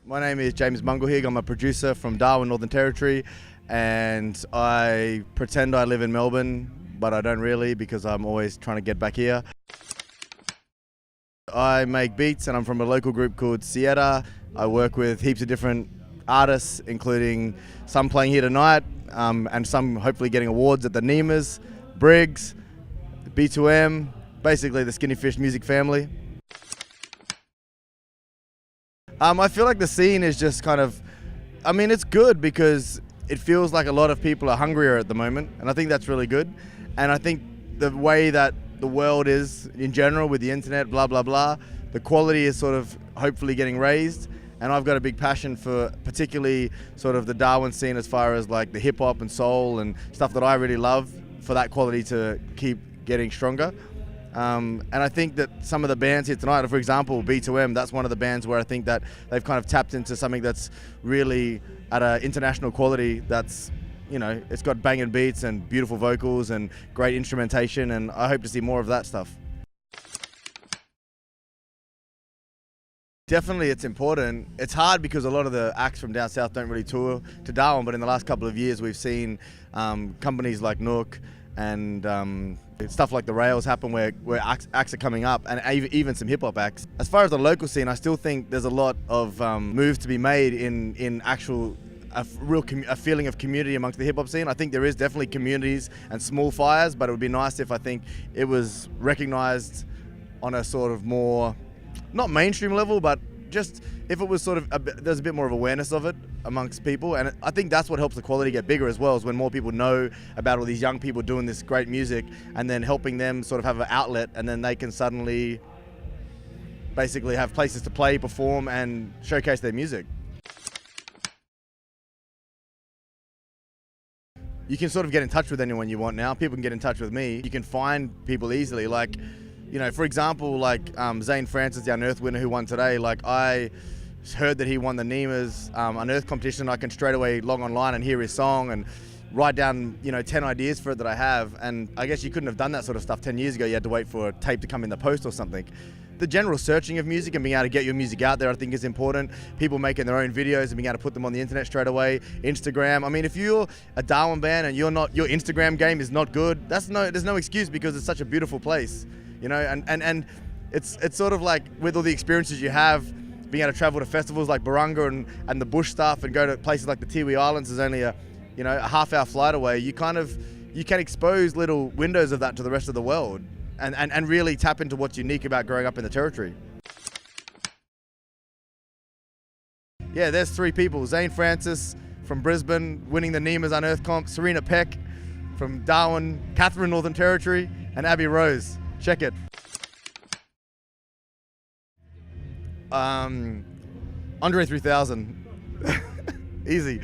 My name is James Mangohig. I'm a producer from Darwin, Northern Territory, and I pretend I live in Melbourne, but I don't really because I'm always trying to get back here. I make beats and I'm from a local group called Sierra. I work with heaps of different artists, including some playing here tonight and some hopefully getting awards at the Nimas, Briggs, B2M, basically the Skinny Fish music family. I feel like the scene is just kind of, it's good because it feels like a lot of people are hungrier at the moment, and I think that's really good. And I think the way that the world is in general with the internet, blah, blah, blah, the quality is sort of hopefully getting raised. And I've got a big passion for particularly sort of the Darwin scene as far as like the hip hop and soul and stuff that I really love, for that quality to keep getting stronger. And I think that some of the bands here tonight, for example, B2M, that's one of the bands where I think that they've kind of tapped into something that's really at an international quality. That's, it's got banging beats and beautiful vocals and great instrumentation, and I hope to see more of that stuff. Definitely it's important. It's hard because a lot of the acts from down south don't really tour to Darwin, but in the last couple of years we've seen companies like Nook and stuff like the Rails happen where acts are coming up, and even some hip-hop acts. As far as the local scene, I still think there's a lot of moves to be made in actual a feeling of community amongst the hip-hop scene. I think there is definitely communities and small fires, but it would be nice if I think it was recognized on a sort of more, not mainstream level, but just if it was sort of, there's a bit more of awareness of it amongst people. And I think that's what helps the quality get bigger as well, is when more people know about all these young people doing this great music, and then helping them sort of have an outlet, and then they can suddenly basically have places to play, perform, and showcase their music. You can sort of get in touch with anyone you want now. People can get in touch with me. You can find people easily. Like, for example, like Zane Francis, the Unearth winner who won today, like I heard that he won the Nimas Unearth competition. I can straight away log online and hear his song and write down, 10 ideas for it that I have. And I guess you couldn't have done that sort of stuff 10 years ago. You had to wait for a tape to come in the post or something. The general searching of music and being able to get your music out there, I think, is important. People making their own videos and being able to put them on the internet straight away. Instagram. If you're a Darwin band and your Instagram game is not good, there's no excuse, because it's such a beautiful place. And it's sort of like with all the experiences you have, being able to travel to festivals like Barunga and the bush stuff, and go to places like the Tiwi Islands is only a half-hour flight away. You can expose little windows of that to the rest of the world, and really tap into what's unique about growing up in the territory. Yeah, there's 3 people. Zane Francis from Brisbane, winning the Nimas Unearth comp, Serena Peck from Darwin, Catherine, Northern Territory, and Abby Rose. Check it. Andre 3000. Easy.